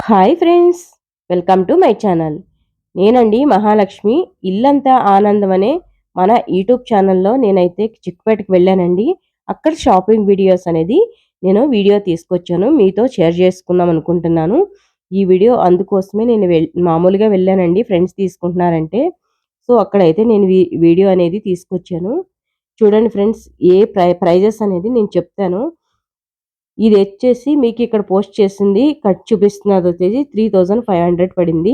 Hi friends, welcome to my channel. నేనండి మహాలక్ష్మి. ఇల్లంతా ఆనందం అనే మన యూట్యూబ్ ఛానల్లో నేనైతే చిక్కుపేటకి వెళ్ళానండి. అక్కడ షాపింగ్ వీడియోస్ అనేది నేను వీడియో తీసుకొచ్చాను, మీతో షేర్ చేసుకుందాం అనుకుంటున్నాను. ఈ వీడియో అందుకోసమే నేను మామూలుగా వెళ్ళానండి, ఫ్రెండ్స్ తీసుకుంటున్నారంటే. సో అక్కడైతే నేను వీడియో అనేది తీసుకొచ్చాను. చూడండి ఫ్రెండ్స్, ఏ ప్రైజెస్ అనేది నేను చెప్తాను. ఇది వచ్చేసి మీకు ఇక్కడ పోస్ట్ చేసింది కట్ చూపిస్తున్నది వచ్చేసి 3500 పడింది.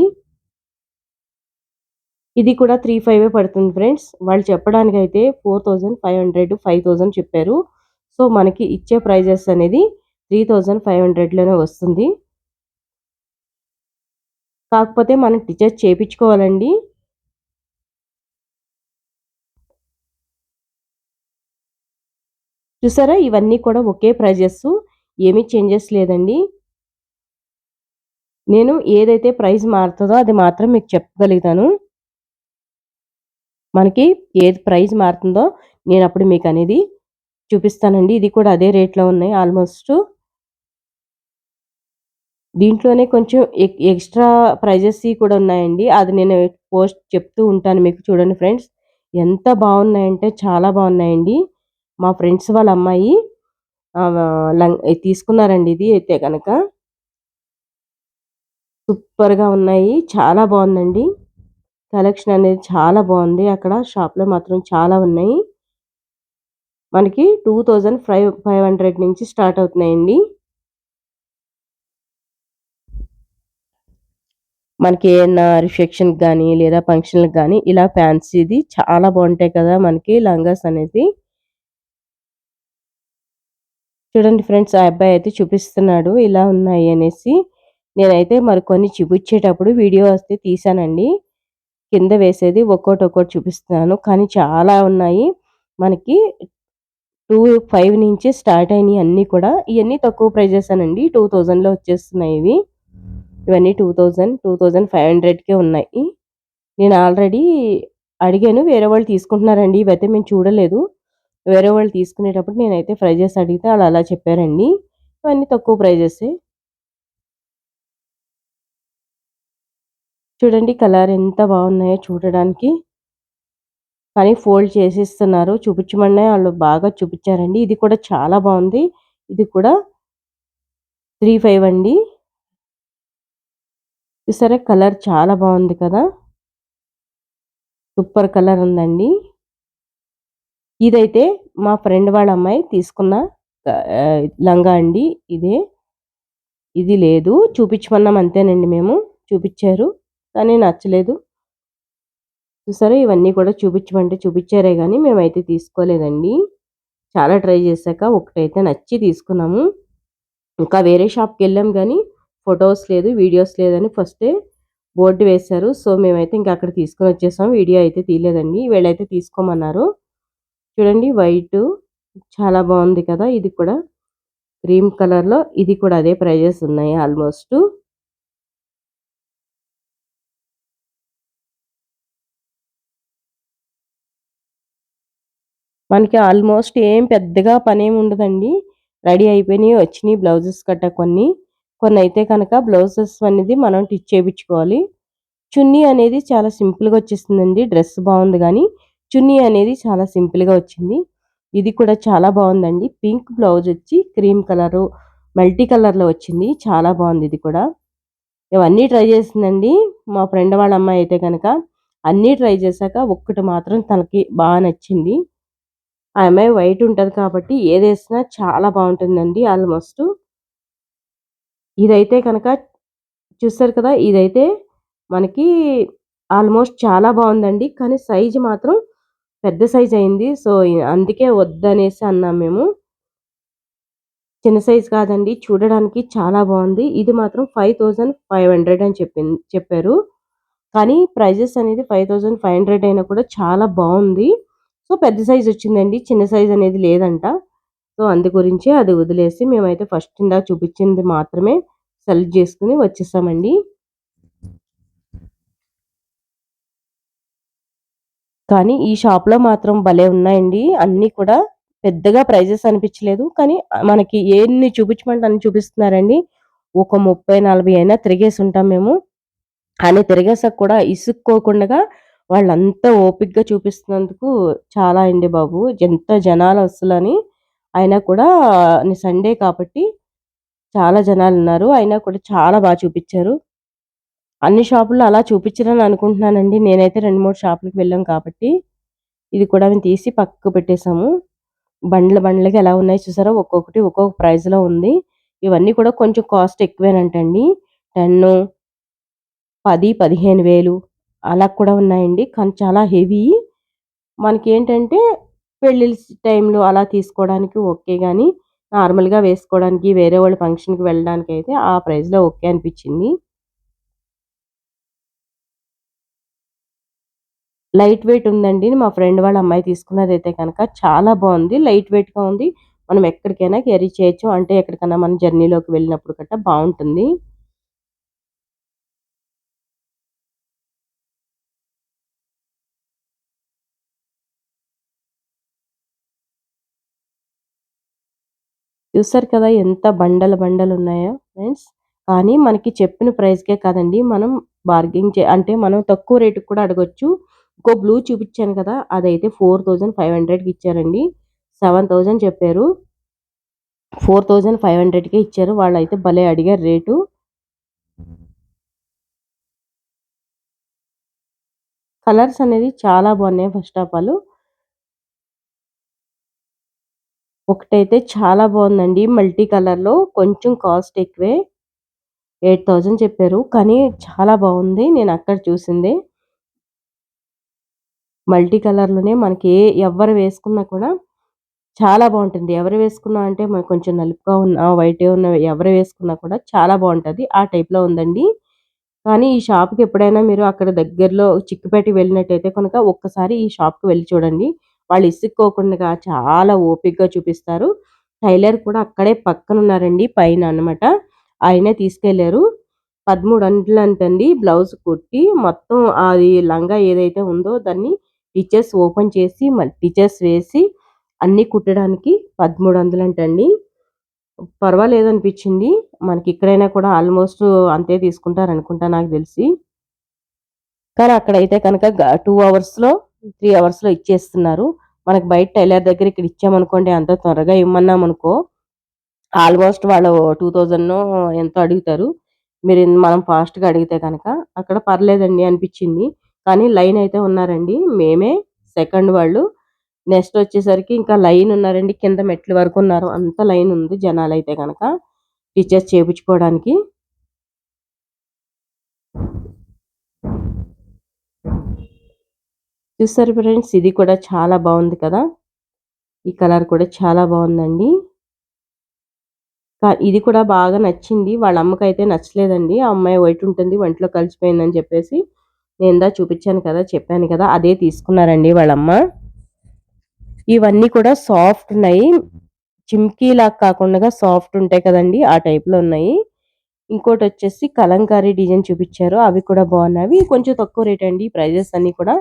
ఇది కూడా 35 పడుతుంది ఫ్రెండ్స్. వాళ్ళు చెప్పడానికి అయితే 4500 5000 చెప్పారు. సో మనకి ఇచ్చే ప్రైజెస్ అనేది 3500లోనే వస్తుంది. కాకపోతే మనం టీచర్స్ చేయించుకోవాలండి. చూసారా, ఇవన్నీ కూడా ఒకే ప్రైజెస్, ఏమీ చేంజెస్ లేదండి. నేను ఏదైతే ప్రైస్ మారుతుందో అది మాత్రం మీకు చెప్పగలుగుతాను. మనకి ఏది ప్రైస్ మారుతుందో నేను అప్పుడు మీకు అనేది చూపిస్తానండి. ఇది కూడా అదే రేట్లో ఉన్నాయి ఆల్మోస్ట్. దీంట్లోనే కొంచెం ఎక్స్ట్రా ప్రైజెస్ కూడా ఉన్నాయండి. అది నేను పోస్ట్ చెప్తూ ఉంటాను మీకు. చూడండి ఫ్రెండ్స్, ఎంత బాగున్నాయంటే చాలా బాగున్నాయండి. మా ఫ్రెండ్స్ వాళ్ళ అమ్మాయి తీసుకున్నారండి. ఇది అయితే కనుక సూపర్గా ఉన్నాయి, చాలా బాగుందండి. కలెక్షన్ అనేది చాలా బాగుంది. అక్కడ షాప్లో మాత్రం చాలా ఉన్నాయి. మనకి 2500 నుంచి స్టార్ట్ అవుతున్నాయండి. మనకి ఏమన్నా రిసెప్షన్కి కానీ లేదా ఫంక్షన్లకు కానీ ఇలా ఫ్యాన్సీది చాలా బాగుంటాయి కదా మనకి లంగాస్ అనేది. చూడండి ఫ్రెండ్స్, ఆ అబ్బాయి అయితే చూపిస్తున్నాడు ఇలా ఉన్నాయి అనేసి. నేనైతే మరికొన్ని చూపించేటప్పుడు వీడియో వస్తే తీసానండి. కింద వేసేది ఒక్కోటి చూపిస్తున్నాను, కానీ చాలా ఉన్నాయి. మనకి 25 నుంచి స్టార్ట్ అయినాయి అన్నీ కూడా. ఇవన్నీ తక్కువ ప్రైజెస్ అనండి, 2000లో వచ్చేస్తున్నాయి ఇవి. ఇవన్నీ 2500కే ఉన్నాయి. నేను ఆల్రెడీ అడిగాను, వేరే వాళ్ళు తీసుకుంటున్నారండి. ఇవైతే మేము చూడలేదు. వేరే వాళ్ళు తీసుకునేటప్పుడు నేనైతే ప్రైజెస్ అడిగితే వాళ్ళు అలా చెప్పారండి. ఇవన్నీ తక్కువ ప్రైజెసే. చూడండి కలర్ ఎంత బాగున్నాయో చూడడానికి. కానీ ఫోల్డ్ చేసిస్తున్నారు, చూపించమన్నా వాళ్ళు బాగా చూపించారండి. ఇది కూడా చాలా బాగుంది. ఇది కూడా 35 అండి. చూసారా, కలర్ చాలా బాగుంది కదా, సూపర్ కలర్ ఉందండి. ఇదైతే మా ఫ్రెండ్ వాళ్ళ అమ్మాయి తీసుకున్న లంగా అండి. ఇది లేదు, చూపించమన్నాం అంతేనండి. మేము చూపించారు కానీ నచ్చలేదు. చూసారా, ఇవన్నీ కూడా చూపించమంటే చూపించారే కానీ మేమైతే తీసుకోలేదండి. చాలా ట్రై చేశాక ఒకటైతే నచ్చి తీసుకున్నాము. ఇంకా వేరే షాప్కి వెళ్ళాం కానీ ఫొటోస్ లేదు, వీడియోస్ లేదని ఫస్టే బోర్డు వేశారు. సో మేమైతే ఇంకా అక్కడ తీసుకొని వచ్చేసాం. వీడియో అయితే తీయలేదండి. వీళ్ళైతే తీసుకోమన్నారు. చూడండి, వైట్ చాలా బాగుంది కదా. ఇది కూడా క్రీమ్ కలర్లో, ఇది కూడా అదే ప్రైజెస్ ఉన్నాయి ఆల్మోస్ట్. మనకి ఆల్మోస్ట్ ఏం పెద్దగా పనేమి ఉండదండి. రెడీ అయిపోయినాయి, వచ్చినాయి బ్లౌజెస్ కట్ట. కొన్ని అయితే కనుక బ్లౌజెస్ అనేది మనం టిచ్ చేయించుకోవాలి. చున్నీ అనేది చాలా సింపుల్గా వచ్చేసిందండి. డ్రెస్ బాగుంది కానీ చున్నీ అనేది చాలా సింపుల్గా వచ్చింది. ఇది కూడా చాలా బాగుందండి. పింక్ బ్లౌజ్ వచ్చి క్రీమ్ కలరు మల్టీ కలర్లో వచ్చింది, చాలా బాగుంది. ఇది కూడా ఇవన్నీ ట్రై చేసిందండి మా ఫ్రెండ్ వాళ్ళ అమ్మాయి అయితే కనుక. అన్నీ ట్రై చేశాక ఒక్కటి మాత్రం తనకి బాగా నచ్చింది. ఆ అమ్మాయి వైట్ ఉంటుంది కాబట్టి ఏదేసినా చాలా బాగుంటుందండి ఆల్మోస్ట్. ఇదైతే కనుక చూస్తారు కదా, ఇదైతే మనకి ఆల్మోస్ట్ చాలా బాగుందండి. కానీ సైజు మాత్రం పెద్ద సైజ్ అయింది. సో అందుకే వద్దనేసి అన్నాం మేము. చిన్న సైజ్ కాదండి, చూడడానికి చాలా బాగుంది. ఇది మాత్రం 5500 అని చెప్పారు. కానీ ప్రైజెస్ అనేది 5500 అయినా కూడా చాలా బాగుంది. సో పెద్ద సైజ్ వచ్చిందండి, చిన్న సైజ్ అనేది లేదంట. సో అందు గురించి అది వదిలేసి మేమైతే ఫస్ట్ ఇందాక చూపించింది మాత్రమే సెలెక్ట్ చేసుకుని వచ్చేసామండి. కానీ ఈ షాప్లో మాత్రం భలే ఉన్నాయండి. అన్నీ కూడా పెద్దగా ప్రైజెస్ అనిపించలేదు. కానీ మనకి ఎన్ని చూపించమంటే అన్ని చూపిస్తున్నారండి. ఒక 30, 40 అయినా తిరిగేసుంటాం మేము. అని తిరిగేసాక కూడా ఇసుక్కోకుండగా వాళ్ళంతా ఓపికగా చూపిస్తున్నందుకు చాలా అండి బాబు. ఎంత జనాలసలని. అయినా కూడా సండే కాబట్టి చాలా జనాలున్నారు. అయినా కూడా చాలా చూపిచ్చారు. అన్ని షాపుల్లో అలా చూపిచ్చరని అనుకుంటున్నానండి. నేనైతే 2, 3 షాపులకి వెళ్ళాం కాబట్టి. ఇది కూడా మేము తీసి పక్కకు పెట్టేసాము. బండ్లకి ఎలా ఉన్నాయి చూసారా? ఒక్కొక్కటి ఒక్కొక్క ప్రైస్‌లో ఉంది. ఇవన్నీ కూడా కొంచెం కాస్ట్ ఎక్కువేనంటండి. 10, 10, 15,000 అలా కూడా ఉన్నాయండి. కానీ చాలా హెవీ. మనకేంటంటే పెళ్ళిళ్ళ టైంలో అలా తీసుకోవడానికి ఓకే గానీ, నార్మల్‌గా వేసుకోవడానికి వేరే వాళ్ళ ఫంక్షన్‌కి వెళ్ళడానికైతే ఆ ప్రైస్‌లో ఓకే అనిపిచ్చింది. లైట్ వెయిట్ ఉందండి. మా ఫ్రెండ్ వాళ్ళ అమ్మాయి తీసుకున్నదైతే గనక చాలా బావుంది. లైట్ వెయిట్‌గా ఉంది. మనం ఎక్కడికైనా క్యారీ చేయొచ్చు. అంటే ఎక్కడికన్నా మనం జర్నీలోకి వెళ్ళినప్పుడు గట్టా బావుంటుంది. చూసారు కదా! ఎంత బండలున్నాయో ఫ్రెండ్స్. కానీ మనకి చెప్పిన ప్రైస్‌కే కాదండి. మనం బార్గెయిన్ అంటే మనం తక్కువ రేటుకి కూడా అడగొచ్చు. ఇంకో బ్లూ చూపిచ్చాను కదా! అదైతే 4,500కి ఇచ్చారండి. 7,000 చెప్పారు. 4,500కే ఇచ్చారు. వాళ్ళైతే భలే అడిగారు రేటు. కలర్స్ అనేది చాలా బాగున్నాయి ఫస్ట్ ఆఫ్ ఆల్. ఒకటైతే చాలా బాగుందండి. మల్టీ కలర్‌లో కొంచెం కాస్ట్ ఎక్కువే. 8,000 చెప్పారు. కానీ చాలా బాగుంది. నేను అక్కడ చూసిందే. మల్టీ కలర్‌లోనే మనకి ఎవ్వరు వేసుకున్నా కూడా చాలా బావుంటుంది. ఎవరు వేసుకున్నా అంటే మనకు కొంచెం నలుపుగా ఉన్న, వైట్‌గా ఉన్న ఎవరు వేసుకున్నా కూడా చాలా బావుంటది. ఆ టైప్‌లో ఉందండి. కానీ ఈ షాప్‌కి ఎప్పుడైనా మీరు అక్కడ దగ్గరలో చిక్కుపేటకి వెళ్ళినట్టయితే కనుక ఒక్కసారి ఈ షాప్‌కి వెళ్లి చూడండి. వాళ్ళు ఇసుక్కోకుండా చాలా ఓపికగా చూపిస్తారు. టైలర్ కూడా అక్కడే పక్కనున్నారండి పైన అన్నమాట. ఆయనే తీసుకెళ్లారు. 13 అంటండి బ్లౌజ్ కుట్టి మొత్తం అది లంగా ఏదైతే ఉందో దాన్ని స్టిచెస్ ఓపెన్ చేసి మళ్ళీ స్టిచెస్ వేసి అన్నీ కుట్టడానికి 1300 అంటండి. పర్వాలేదనిపించింది. మనకిక్కడైనా కూడా ఆల్‌మోస్ట్ అంతే తీసుకుంటారనుకుంటా నాకు తెలిసి. కానీ అక్కడైతే కనుక 2 అవర్స్‌లో, 3 అవర్స్‌లో ఇచ్చేస్తున్నారు. మనకు బయట టైలర్ దగ్గర ఇక్కడ ఇచ్చామనుకోండి అంత త్వరగా ఇమ్మన్నామనుకో ఆల్‌మోస్ట్ వాళ్ళు 2000నో ఎంతో అడుగుతారు. మనం ఫాస్ట్‌గా అడిగితే గనక అక్కడ పర్లేదండి అనిపిచ్చింది. కానీ లైన్ అయితే ఉన్నారండి. మేమే సెకండ్ వాళ్ళు. నెక్స్ట్ వచ్చేసరికి ఇంకా లైన్ ఉన్నారండి. కింద మెట్ల వరకు ఉన్నారు. అంత లైన్ ఉంది జనాలైతే గనక స్టిచెస్ చేపించుకోవడానికి. చూసారు ఫ్రెండ్స్ ఇది కూడా చాలా బావుంది కదా! ఈ కలర్ కూడా చాలా బావుందండి. ఇది కూడా బాగా నచ్చింది. వాళ్ళ అమ్మకైతే నచ్చలేదండి. ఆ అమ్మాయి వైట్ ఉంటుంది. ఒంట్లో కలిసిపోయిందని చెప్పేసి నేను ఇందాక చూపించాను కదా! చెప్పాను కదా! అదే తీసుకున్నారండి వాళ్ళమ్మ. ఇవన్నీ కూడా సాఫ్ట్ ఉన్నాయి. చిమ్కీలాగా కాకుండా సాఫ్ట్ ఉంటాయి కదండీ! ఆ టైప్‌లో ఉన్నాయి. ఇంకోటొచ్చేసి కలంకారీ డిజైన్ చూపిచ్చారు. అవి కూడా బాగున్నాయి. అవి కొంచెం తక్కువ రేట్ అండి. ప్రైజెస్ అన్నీ కూడా.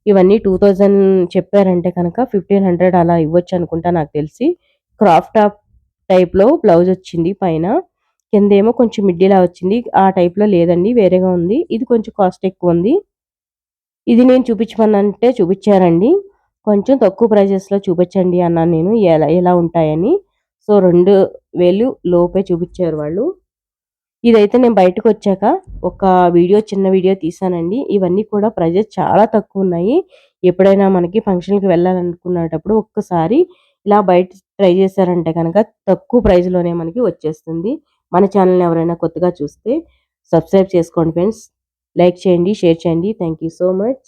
ఇవన్నీ 2000 చెప్పారంటే కనుక 1500 అలా ఇవ్వొచ్చనుకుంటా నాకు తెలిసి. క్రాప్ టాప్ టైప్‌లో బ్లౌజొచ్చింది పైన. కిందేమో కొంచెం మిడ్డీలా వచ్చింది. ఆ టైప్‌లో లేదండి. వేరేగా ఉంది. ఇది కొంచెం కాస్ట్ ఎక్కువుంది. ఇది నేను చూపించమనంటే చూపిచ్చారండి. కొంచెం తక్కువ ప్రైజెస్‌లో చూపించండి అన్నాను నేను. ఎలా ఎలా ఉంటాయని. సో, 2000 లోపే చూపిచ్చారు వాళ్ళు. ఇదైతే నేను బయటకొచ్చాక ఒక చిన్న వీడియో తీశానండి. ఇవన్నీ కూడా ప్రైజెస్ చాలా తక్కువున్నాయి. ఎప్పుడైనా మనకి ఫంక్షన్‌కి వెళ్ళాలనుకునేటప్పుడు ఒక్కసారి ఇలా బయట ట్రై చేశారంటే గనక తక్కువ ప్రైజ్‌లోనే మనకి వచ్చేస్తుంది. మన ఛానెల్‌ని ఎవరైనా కొత్తగా చూస్తే సబ్స్క్రైబ్ చేసుకోండి ఫ్రెండ్స్. లైక్ చేయండి, షేర్ చేయండి. Thank you so much.